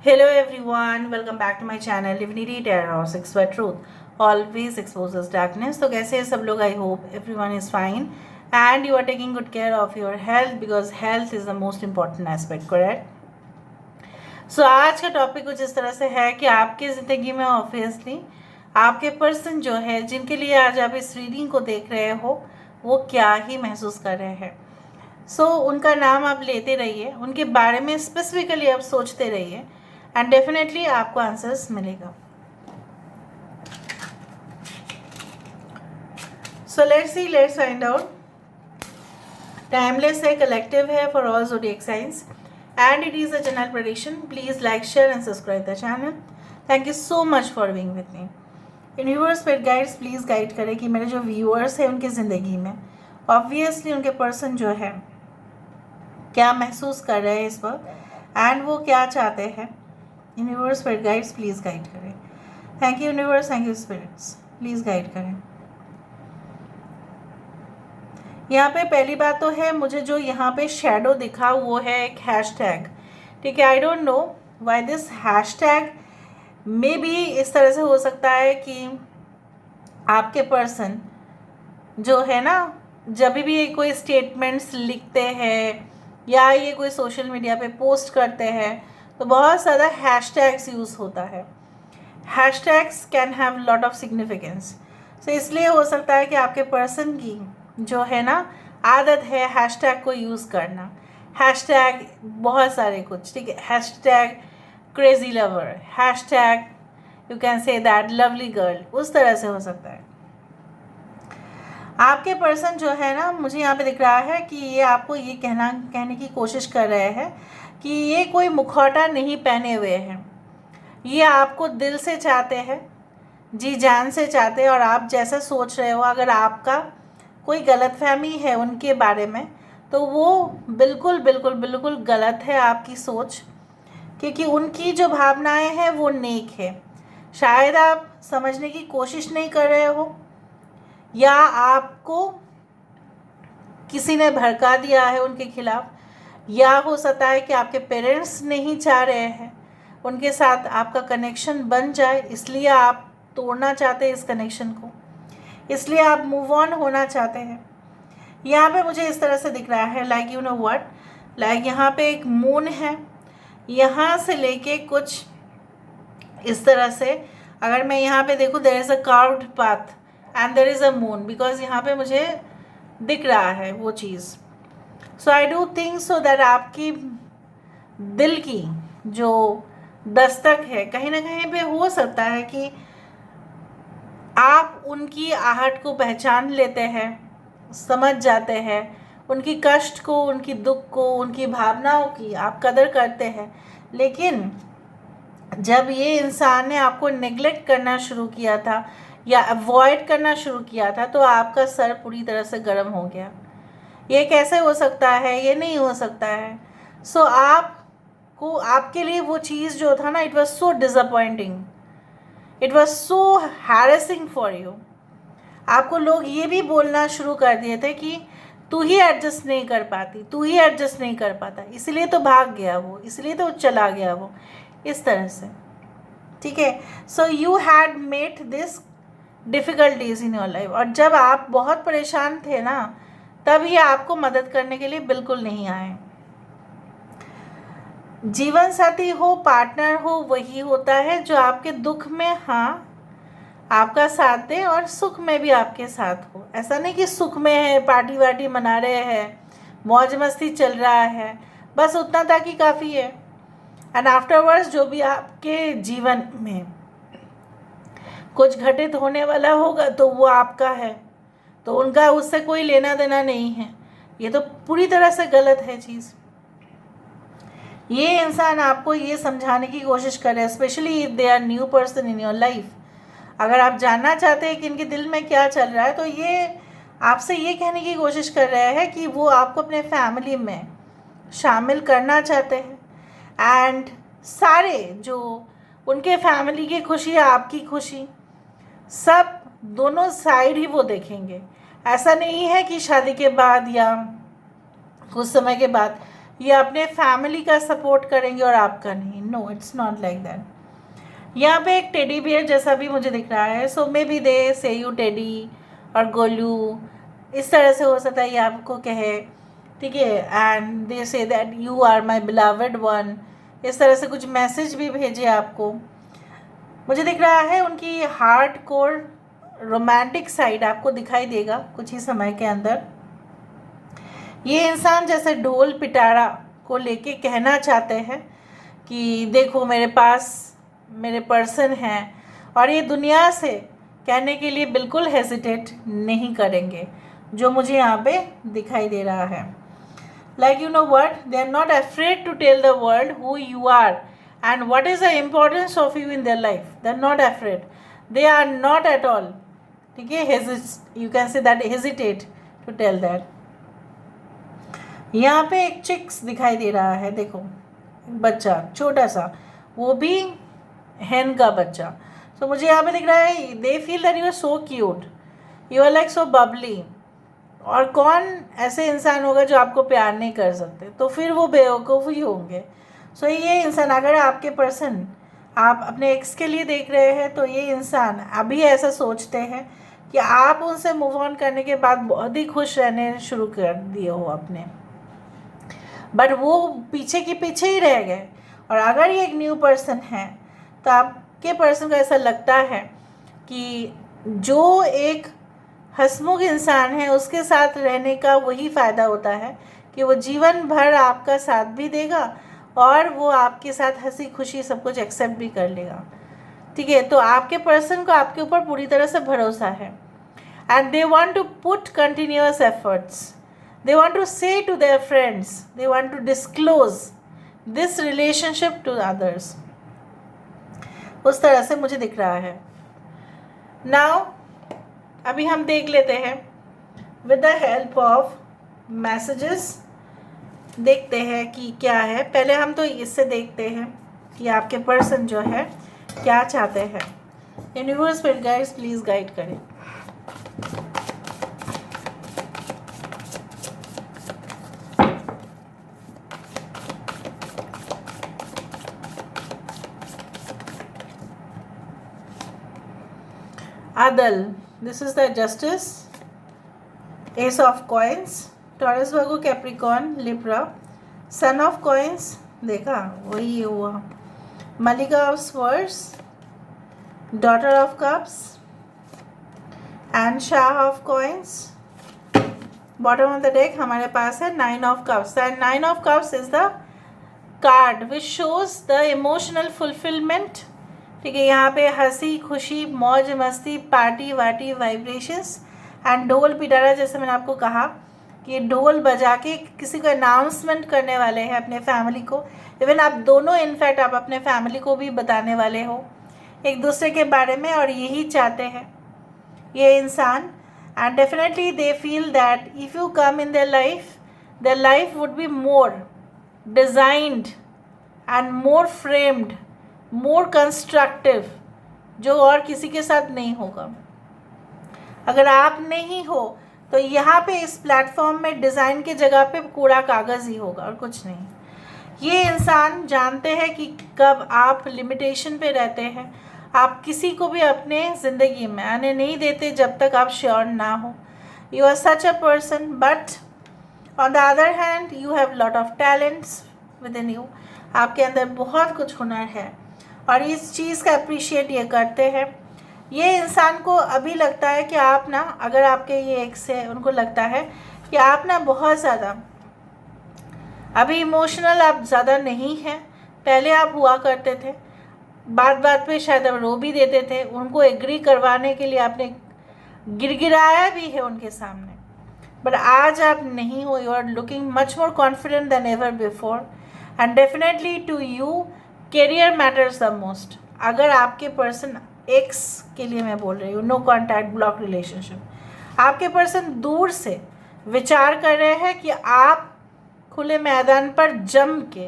Hello everyone, welcome back to my channel Divinity Tarot 6 for Truth. Always exposes darkness. तो कैसे हैं सब लोग? I hope everyone is fine and you are taking good care of your health because health is the most important aspect, correct? So आज का topic कुछ इस तरह से है कि आपकी ज़िंदगी में ऑब्वियसली आपके पर्सन जो है जिनके लिए आज आप इस रीडिंग को देख रहे हो वो क्या ही महसूस कर रहे हैं. उनका नाम आप लेते रहिए, उनके बारे में स्पेसिफिकली आप सोचते रहिए एंड डेफिनेटली आपको आंसर्स मिलेगा. So let's find out. Timeless है, कलेक्टिव है for all zodiac science and it is a general prediction. Please like, share and subscribe the channel. Thank you so much for being with me. Universe spirit guides please guide करें कि मेरे जो viewers हैं उनकी ज़िंदगी में obviously उनके person जो है क्या महसूस कर रहे हैं इस वक्त एंड वो क्या चाहते हैं. Universe spirit guides please guide करें. Thank you universe, thank you spirits, please guide करें. यहाँ पे पहली बात तो है, मुझे जो यहाँ पे शेडो दिखा वो है एक हैशटैग. ठीक है, I don't know why this hashtag. May be इस तरह से हो सकता है कि आपके पर्सन जो है ना, जब भी कोई स्टेटमेंट्स लिखते हैं या ये कोई सोशल मीडिया पे पोस्ट करते हैं तो बहुत ज़्यादा हैशटैग्स यूज़ होता है. Hashtags can have lot of significance. So इसलिए हो सकता है कि आपके पर्सन की जो है ना आदत है हैशटैग को यूज़ करना. हैशटैग बहुत सारे कुछ, ठीक है, hashtag crazy lover, hashtag you can say that lovely girl, उस तरह से हो सकता है. आपके पर्सन जो है ना, मुझे यहाँ पे दिख रहा है कि ये आपको ये कहने की कोशिश कर रहे हैं कि ये कोई मुखौटा नहीं पहने हुए हैं. ये आपको दिल से चाहते हैं, जी जान से चाहते हैं. और आप जैसा सोच रहे हो, अगर आपका कोई गलतफहमी है उनके बारे में तो वो बिल्कुल बिल्कुल बिल्कुल गलत है आपकी सोच, क्योंकि उनकी जो भावनाएं हैं वो नेक है. शायद आप समझने की कोशिश नहीं कर रहे हो या आपको किसी ने भड़का दिया है उनके खिलाफ, या हो सकता है कि आपके पेरेंट्स नहीं चाह रहे हैं उनके साथ आपका कनेक्शन बन जाए, इसलिए आप तोड़ना चाहते हैं इस कनेक्शन को, इसलिए आप मूव ऑन होना चाहते हैं. यहाँ पे मुझे इस तरह से दिख रहा है like you know what, like यहाँ पे एक मून है, यहाँ से लेके कुछ इस तरह से. अगर मैं यहाँ पे देखूँ, there is a carved path and there is a moon, because यहाँ पे मुझे दिख रहा है वो चीज़. So I do think so that आपकी दिल की जो दस्तक है कहीं ना कहीं पे हो सकता है कि आप उनकी आहट को पहचान लेते हैं, समझ जाते हैं, उनकी कष्ट को, उनकी दुख को, उनकी भावनाओं की आप कदर करते हैं. लेकिन जब ये इंसान ने आपको नेग्लेक्ट करना शुरू किया था या अवॉइड करना शुरू किया था तो आपका सर पूरी तरह से गर्म हो गया. ये कैसे हो सकता है? ये नहीं हो सकता है. सो आपको, आपके लिए वो चीज़ जो था ना, it was so disappointing, it was so harassing for you. आपको लोग ये भी बोलना शुरू कर दिए थे कि तू ही एडजस्ट नहीं कर पाती, तू ही एडजस्ट नहीं कर पाता, इसलिए तो भाग गया वो, इसलिए तो चला गया वो, इस तरह से. ठीक है, so you had met this difficulties in your life. और जब आप बहुत परेशान थे ना, तब ये आपको मदद करने के लिए बिल्कुल नहीं आए. जीवन साथी हो, पार्टनर हो, वही होता है जो आपके दुख में हाँ आपका साथ दे और सुख में भी आपके साथ हो. ऐसा नहीं कि सुख में है, पार्टी वार्टी मना रहे हैं, मौज मस्ती चल रहा है, बस उतना तक ही काफ़ी है. एंड आफ्टरवर्ड्स जो भी आपके जीवन में कुछ घटित होने वाला होगा तो वो आपका है, तो उनका उससे कोई लेना देना नहीं है. ये तो पूरी तरह से गलत है चीज़. ये इंसान आपको ये समझाने की कोशिश कर रहे हैं, specially if they are new person in your life. अगर आप जानना चाहते हैं कि इनके दिल में क्या चल रहा है तो ये आपसे ये कहने की कोशिश कर रहे हैं कि वो आपको अपने फैमिली में शामिल करना चाहते हैं. एंड सारे जो उनके फैमिली की खुशी, आपकी खुशी, सब दोनों साइड ही वो देखेंगे. ऐसा नहीं है कि शादी के बाद या कुछ समय के बाद, ये अपने फैमिली का सपोर्ट करेंगे और आपका नहीं। No, it's not like that. यहाँ पे एक टेडी बियर जैसा भी मुझे दिख रहा है। सो मे बी दे से यू टेडी और गोलू, इस तरह से हो सकता है ये आपको कहे, ठीक है। And they say that you are my beloved one, इस तरह से कुछ मैसेज भी भेजे आपको। मुझे दिख रहा है उनकी हार्ड कोर रोमांटिक साइड आपको दिखाई देगा कुछ ही समय के अंदर। ये इंसान जैसे ढोल पिटारा को लेके कहना चाहते हैं कि देखो मेरे पास मेरे पर्सन हैं, और ये दुनिया से कहने के लिए बिल्कुल हेजिटेट नहीं करेंगे, जो मुझे यहाँ पे दिखाई दे रहा है। Like, you know what, they are not afraid to tell the world who you are and what is the importance of you in their life. They are not afraid. They are not at all, ठीक है, you can say that hesitate to tell that. यहाँ पे एक chicks दिखाई दे रहा है, देखो बच्चा छोटा सा, वो भी hen का बच्चा। तो मुझे यहाँ पे दिख रहा है they feel that you are so cute, you are like so bubbly। और कौन ऐसे इंसान होगा जो आपको प्यार नहीं कर सकते, तो फिर वो बेवकूफ़ ही होंगे। सो ये इंसान, अगर आपके पर्सन आप अपने एक्स के लिए देख रहे हैं, तो ये इंसान अभी ऐसा सोचते हैं कि आप उनसे मूव ऑन करने के बाद बहुत ही खुश रहने शुरू कर दिए हो अपने, बट वो पीछे के पीछे ही रह गए। और अगर ये एक न्यू पर्सन है, तो आपके पर्सन को ऐसा लगता है कि जो एक हंसमुख इंसान है उसके साथ रहने का वही फ़ायदा होता है कि वो जीवन भर आपका साथ भी देगा और वो आपके साथ हंसी खुशी सब कुछ एक्सेप्ट भी कर लेगा, ठीक है। तो आपके पर्सन को आपके ऊपर पूरी तरह से भरोसा है, and they want to put continuous efforts, they want to say to their friends, they want to disclose this relationship to others, उस तरह से मुझे दिख रहा है। नाउ अभी हम देख लेते हैं with the help of messages, देखते हैं कि क्या है। पहले हम तो इससे देखते हैं कि आपके पर्सन जो है क्या चाहते हैं। Universe spirit guides please guide करें। Adal, this is the Justice, Ace of Coins, Taurus, Virgo, Capricorn, Libra, Son of Coins, देखा वही हुआ, Malika of Swords, Daughter of Cups, and Shah of Coins. Bottom of the deck हमारे पास है Nine of Cups, and Nine of Cups is the card which shows the emotional fulfillment, ठीक है। यहाँ पे हंसी खुशी मौज मस्ती पार्टी वार्टी वाइब्रेशंस एंड ढोल पिटारा, जैसे मैंने आपको कहा कि ढोल बजा के किसी को अनाउंसमेंट करने वाले हैं अपने फैमिली को। इवन आप दोनों इनफैक्ट आप अपने फैमिली को भी बताने वाले हो एक दूसरे के बारे में, और यही चाहते हैं ये इंसान। And definitely they feel that if you come in their life would be more designed and more framed, more constructive, जो और किसी के साथ नहीं होगा। अगर आप नहीं हो तो यहाँ पे इस प्लेटफॉर्म में डिज़ाइन की जगह पे कूड़ा कागज़ ही होगा और कुछ नहीं। ये इंसान जानते हैं कि कब आप लिमिटेशन पे रहते हैं, आप किसी को भी अपने ज़िंदगी में आने नहीं देते जब तक आप श्योर ना हो। You are such a person, but on the other hand you have lot of talents within you, आपके अंदर बहुत कुछ हुनर है और इस चीज़ का अप्रिशिएट ये करते हैं। ये इंसान को अभी लगता है कि आप ना, अगर आपके ये एक्स है उनको लगता है कि आप ना बहुत ज़्यादा अभी इमोशनल आप ज़्यादा नहीं हैं, पहले आप हुआ करते थे, बात बात पे शायद आप रो भी देते थे, उनको एग्री करवाने के लिए आपने गिड़गिड़ाया भी है उनके सामने, बट आज आप नहीं हो। You are looking much more confident than ever before, and definitely to you career matters the most. अगर आपके पर्सन एक्स के लिए मैं बोल रही हूँ, नो कॉन्टैक्ट ब्लॉक रिलेशनशिप, आपके पर्सन दूर से विचार कर रहे हैं कि आप खुले मैदान पर जम के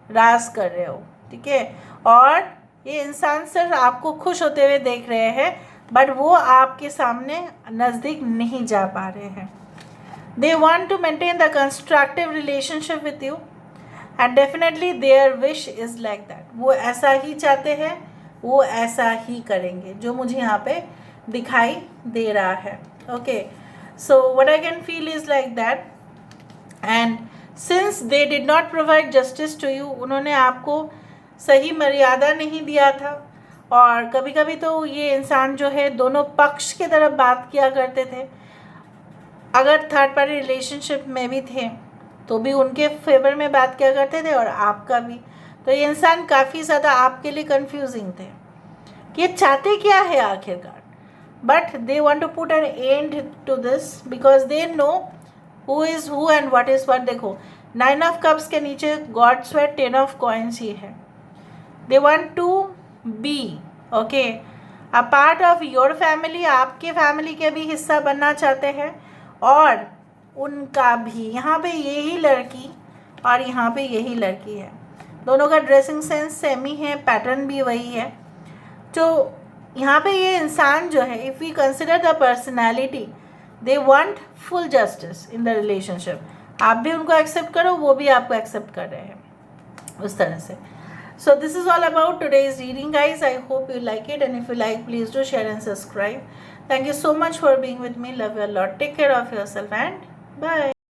राज कर रहे हो, ठीक है। और ये इंसान सिर्फ आपको खुश होते हुए देख रहे हैं, बट वो आपके सामने नज़दीक नहीं जा पा रहे हैं। They want to maintain the constructive relationship with you, and definitely their wish is like that, वो ऐसा ही चाहते हैं, वो ऐसा ही करेंगे जो मुझे यहाँ पे दिखाई दे रहा है. Okay, so what I can feel is like that. And since they did not provide justice to you, उन्होंने आपको सही मर्यादा नहीं दिया था. और कभी कभी तो ये इंसान जो है दोनों पक्ष की तरफ बात किया करते थे. अगर थर्ड पार्टी रिलेशनशिप में भी थे तो भी उनके फेवर में बात किया करते थे और आपका भी. तो ये इंसान काफ़ी ज़्यादा आपके लिए कंफ्यूजिंग थे कि ये चाहते क्या है आखिरकार. But they want to put an end to this because they know who is who and what is what. देखो 9 ऑफ कप्स के नीचे गॉड स्वेट 10 ऑफ कॉइन्स ही है. They want to be okay a part of your family, आपके family के भी हिस्सा बनना चाहते हैं. और उनका भी यहाँ पे यही लड़की और यहाँ पे यही लड़की है, दोनों का ड्रेसिंग सेंस सेम ही है, पैटर्न भी वही है. तो यहाँ पे ये इंसान जो है, if we consider the personality, they want full justice in the relationship. आप भी उनको एक्सेप्ट करो, वो भी आपको एक्सेप्ट कर रहे हैं, उस तरह से. So this is all about today's reading, guys. I hope you like it, and if you like, please do share and subscribe. Thank you so much for being with me. Love you a lot. Take care of yourself and bye.